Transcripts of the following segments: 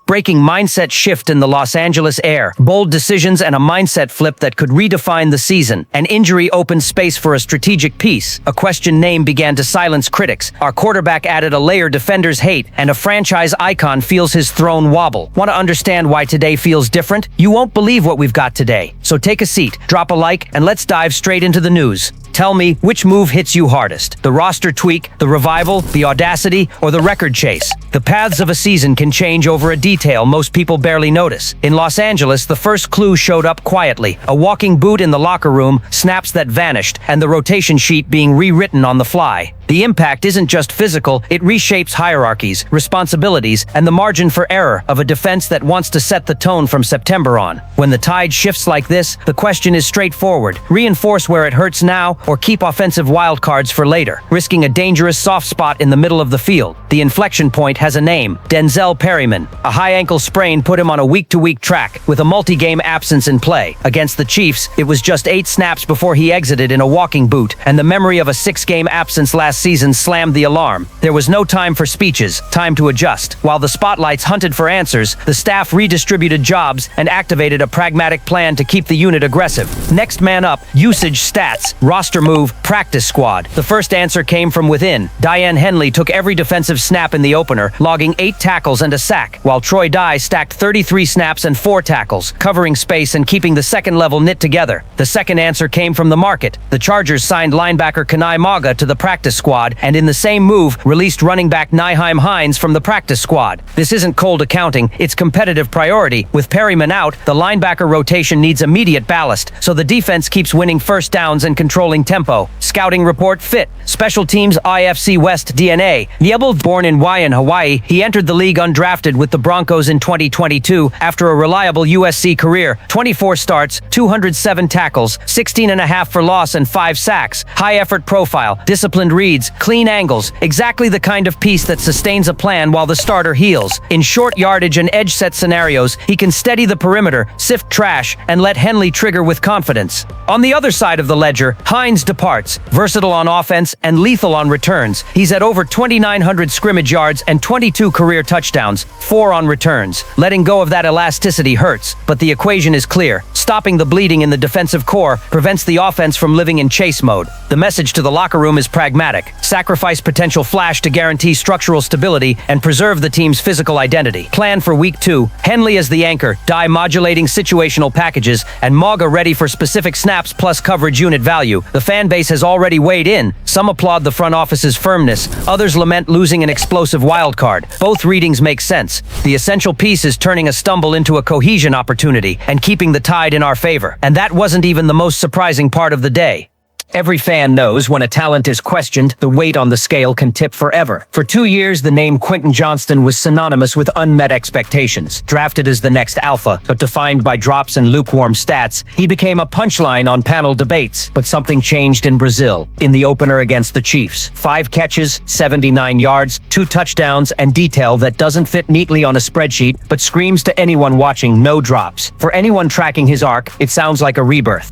breaking mindset shift in the Los Angeles air. Bold decisions and a mindset flip that could redefine the season. An injury opened space for a strategic piece. A question name began to silence critics. Our quarterback added a layer defenders hate, and a franchise icon feels his throne wobble. Want to understand why today feels different? You won't believe what we've got today. So take a seat, drop a like, and let's dive straight into the news. Tell me, which move hits you hardest? The roster tweak, the revival, the audacity, or the record chase? The paths of a season can change over a detail most people barely notice. In Los Angeles, the first clue showed up quietly. A walking boot in the locker room, snaps that vanished, and the rotation sheet being rewritten on the fly. The impact isn't just physical, it reshapes hierarchies, responsibilities, and the margin for error of a defense that wants to set the tone from September on. When the tide shifts like this, the question is straightforward. Reinforce where it hurts now, or keep offensive wildcards for later, risking a dangerous soft spot in the middle of the field. The inflection point has a name: Denzel Perryman. A high ankle sprain put him on a week-to-week track, with a multi-game absence in play. Against the Chiefs, it was just 8 snaps before he exited in a walking boot, and the memory of a 6-game absence last season slammed the alarm. There was no time for speeches, time to adjust. While the spotlights hunted for answers, the staff redistributed jobs and activated a pragmatic plan to keep the unit aggressive. Next man up, usage stats, roster move, practice squad. The first answer came from within. Diane Henley took every defensive snap in the opener, logging 8 tackles and a sack, while Troy Dye stacked 33 snaps and 4 tackles, covering space and keeping the second level knit together. The second answer came from the market. The Chargers signed linebacker Kanai Maga to the practice squad, and in the same move, released running back Nyheim Hines from the practice squad. This isn't cold accounting, it's competitive priority. With Perryman out, the linebacker rotation needs immediate ballast, so the defense keeps winning first downs and controlling tempo. Scouting report fit. Special teams IFC West DNA. Niebel, born in Waian, Hawaii, he entered the league undrafted with the Broncos in 2022 after a reliable USC career. 24 starts, 207 tackles, 16.5 for loss and 5 sacks. High effort profile, disciplined reads, clean angles, exactly the kind of piece that sustains a plan while the starter heals. In short yardage and edge set scenarios, he can steady the perimeter, sift trash, and let Henley trigger with confidence. On the other side of the ledger, Hines departs, versatile on offense and lethal on returns. He's at over 2,900 scrimmage yards and 22 career touchdowns, 4 on returns. Letting go of that elasticity hurts, but the equation is clear. Stopping the bleeding in the defensive core prevents the offense from living in chase mode. The message to the locker room is pragmatic. Sacrifice potential flash to guarantee structural stability and preserve the team's physical identity. Plan for week 2. Henley as the anchor, Dye modulating situational packages, and Maga ready for specific snaps plus coverage unit value. The fan base has already weighed in. Some applaud the front office's firmness. Others lament losing an explosive wild card. Both readings make sense. The essential piece is turning a stumble into a cohesion opportunity and keeping the tide in our favor. And that wasn't even the most surprising part of the day. Every fan knows when a talent is questioned, the weight on the scale can tip forever. For 2 years, the name Quinton Johnston was synonymous with unmet expectations. Drafted as the next alpha, but defined by drops and lukewarm stats, he became a punchline on panel debates. But something changed in Brazil, in the opener against the Chiefs. 5 catches, 79 yards, 2 touchdowns, and detail that doesn't fit neatly on a spreadsheet, but screams to anyone watching no drops. For anyone tracking his arc, it sounds like a rebirth.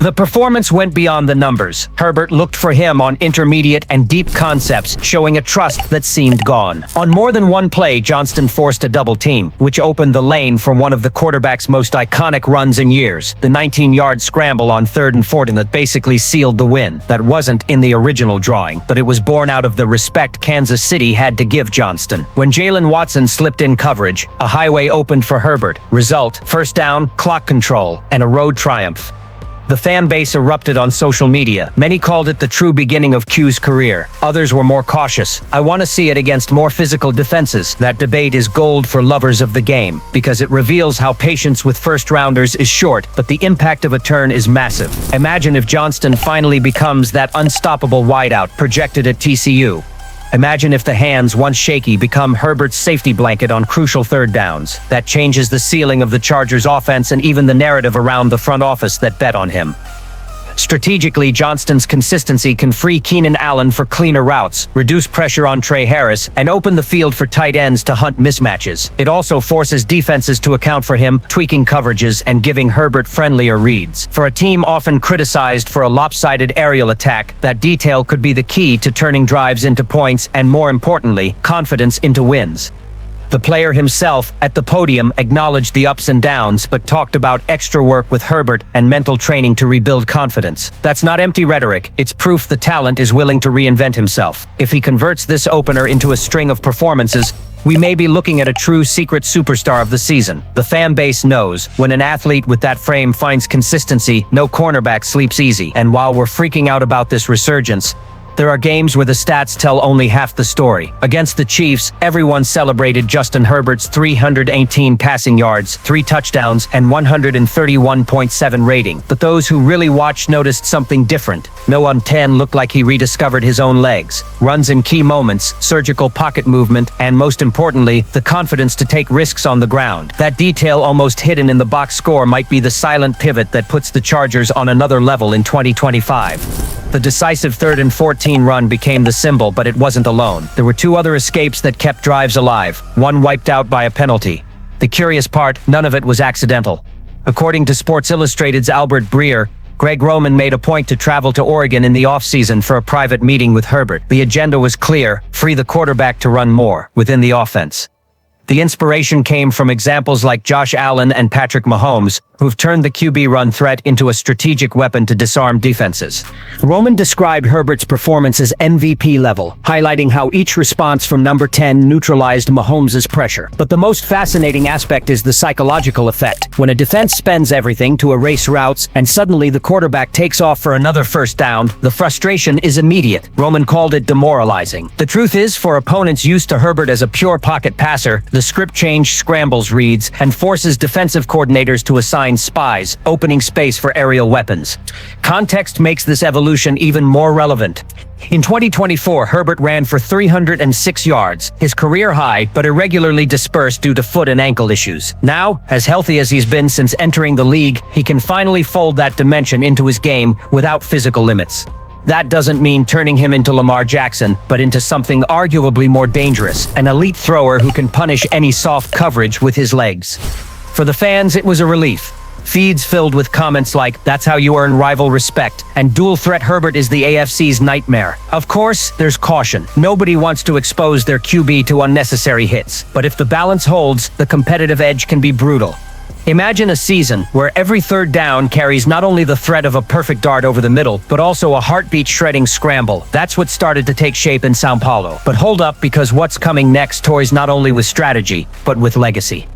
The performance went beyond the numbers. Herbert looked for him on intermediate and deep concepts, showing a trust that seemed gone. On more than one play, Johnston forced a double team, which opened the lane for one of the quarterback's most iconic runs in years. The 19-yard scramble on 3rd and 14 that basically sealed the win. That wasn't in the original drawing, but it was born out of the respect Kansas City had to give Johnston. When Jalen Watson slipped in coverage, a highway opened for Herbert. Result, first down, clock control, and a road triumph. The fan base erupted on social media. Many called it the true beginning of Q's career. Others were more cautious. I want to see it against more physical defenses. That debate is gold for lovers of the game, because it reveals how patience with first-rounders is short, but the impact of a turn is massive. Imagine if Johnston finally becomes that unstoppable wideout projected at TCU. Imagine if the hands, once shaky, become Herbert's safety blanket on crucial 3rd downs. That changes the ceiling of the Chargers' offense and even the narrative around the front office that bet on him. Strategically, Johnston's consistency can free Keenan Allen for cleaner routes, reduce pressure on Trey Harris, and open the field for tight ends to hunt mismatches. It also forces defenses to account for him, tweaking coverages and giving Herbert friendlier reads. For a team often criticized for a lopsided aerial attack, that detail could be the key to turning drives into points and, more importantly, confidence into wins. The player himself, at the podium, acknowledged the ups and downs, but talked about extra work with Herbert and mental training to rebuild confidence. That's not empty rhetoric, it's proof the talent is willing to reinvent himself. If he converts this opener into a string of performances, we may be looking at a true secret superstar of the season. The fan base knows, when an athlete with that frame finds consistency, no cornerback sleeps easy. And while we're freaking out about this resurgence, there are games where the stats tell only half the story. Against the Chiefs, everyone celebrated Justin Herbert's 318 passing yards, 3 touchdowns, and 131.7 rating. But those who really watched noticed something different. No on 10 looked like he rediscovered his own legs. Runs in key moments, surgical pocket movement, and most importantly, the confidence to take risks on the ground. That detail almost hidden in the box score might be the silent pivot that puts the Chargers on another level in 2025. The decisive 3rd and 14 run became the symbol, but it wasn't alone. There were 2 other escapes that kept drives alive, one wiped out by a penalty. The curious part, none of it was accidental. According to Sports Illustrated's Albert Breer, Greg Roman made a point to travel to Oregon in the offseason for a private meeting with Herbert. The agenda was clear: free the quarterback to run more within the offense. The inspiration came from examples like Josh Allen and Patrick Mahomes, who've turned the QB run threat into a strategic weapon to disarm defenses. Roman described Herbert's performance as MVP level, highlighting how each response from number 10 neutralized Mahomes' pressure. But the most fascinating aspect is the psychological effect. When a defense spends everything to erase routes and suddenly the quarterback takes off for another first down, the frustration is immediate. Roman called it demoralizing. The truth is, for opponents used to Herbert as a pure pocket passer, the script change scrambles reads and forces defensive coordinators to assign spies, opening space for aerial weapons. Context makes this evolution even more relevant. In 2024, Herbert ran for 306 yards, his career high, but irregularly dispersed due to foot and ankle issues. Now, as healthy as he's been since entering the league, he can finally fold that dimension into his game without physical limits. That doesn't mean turning him into Lamar Jackson, but into something arguably more dangerous, an elite thrower who can punish any soft coverage with his legs. For the fans, it was a relief. Feeds filled with comments like, "That's how you earn rival respect," and "Dual threat Herbert is the AFC's nightmare." Of course, there's caution. Nobody wants to expose their QB to unnecessary hits. But if the balance holds, the competitive edge can be brutal. Imagine a season where every 3rd down carries not only the threat of a perfect dart over the middle, but also a heartbeat-shredding scramble. That's what started to take shape in São Paulo. But hold up, because what's coming next toys not only with strategy, but with legacy.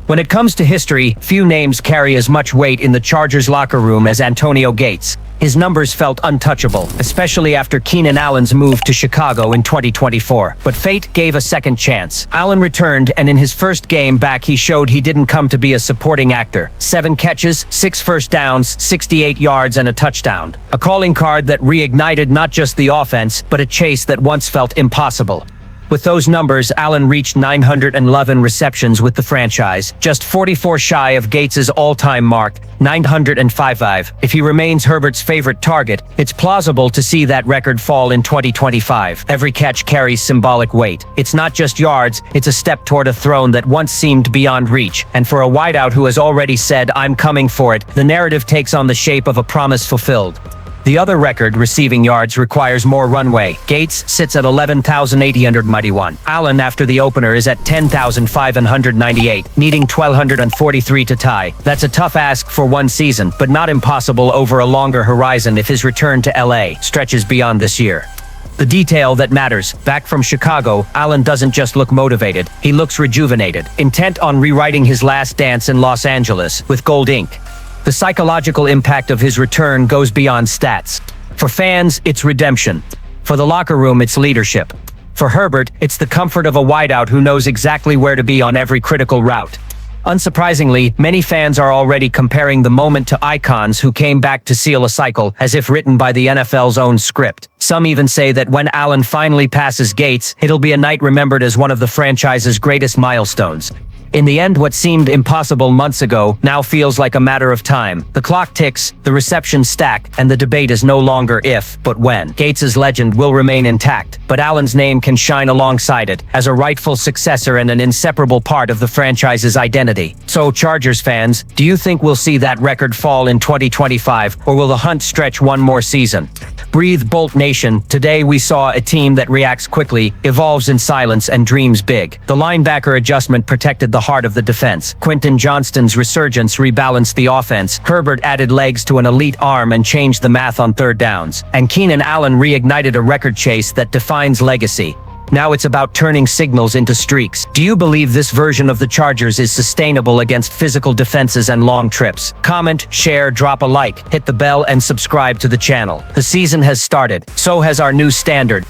When it comes to history, few names carry as much weight in the Chargers locker room as Antonio Gates. His numbers felt untouchable, especially after Keenan Allen's move to Chicago in 2024. But fate gave a second chance. Allen returned, and in his first game back he showed he didn't come to be a supporting actor. 7 catches, 6 first downs, 68 yards, and a touchdown. A calling card that reignited not just the offense, but a chase that once felt impossible. With those numbers, Allen reached 911 receptions with the franchise, just 44 shy of Gates's all-time mark, 905. If he remains Herbert's favorite target, it's plausible to see that record fall in 2025. Every catch carries symbolic weight. It's not just yards, it's a step toward a throne that once seemed beyond reach. And for a wideout who has already said, "I'm coming for it," the narrative takes on the shape of a promise fulfilled. The other record, receiving yards, requires more runway. Gates sits at 11,891. Allen, after the opener, is at 10,598, needing 1,243 to tie. That's a tough ask for one season, but not impossible over a longer horizon if his return to LA stretches beyond this year. The detail that matters. Back from Chicago, Allen doesn't just look motivated, he looks rejuvenated, intent on rewriting his last dance in Los Angeles with gold ink. The psychological impact of his return goes beyond stats. For fans, it's redemption. For the locker room, it's leadership. For Herbert, it's the comfort of a wideout who knows exactly where to be on every critical route. Unsurprisingly, many fans are already comparing the moment to icons who came back to seal a cycle, as if written by the NFL's own script. Some even say that when Allen finally passes Gates, it'll be a night remembered as one of the franchise's greatest milestones. In the end, what seemed impossible months ago now feels like a matter of time. The clock ticks, the receptions stack, and the debate is no longer if, but when. Gates's legend will remain intact, but Allen's name can shine alongside it, as a rightful successor and an inseparable part of the franchise's identity. So, Chargers fans, do you think we'll see that record fall in 2025, or will the hunt stretch one more season? Breathe, Bolt Nation. Today we saw a team that reacts quickly, evolves in silence, and dreams big. The linebacker adjustment protected the heart of the defense. Quinton Johnston's resurgence rebalanced the offense. Herbert added legs to an elite arm and changed the math on third downs. And Keenan Allen reignited a record chase that defines legacy. Now it's about turning signals into streaks. Do you believe this version of the Chargers is sustainable against physical defenses and long trips? Comment, share, drop a like, hit the bell, and subscribe to the channel. The season has started. So has our new standard.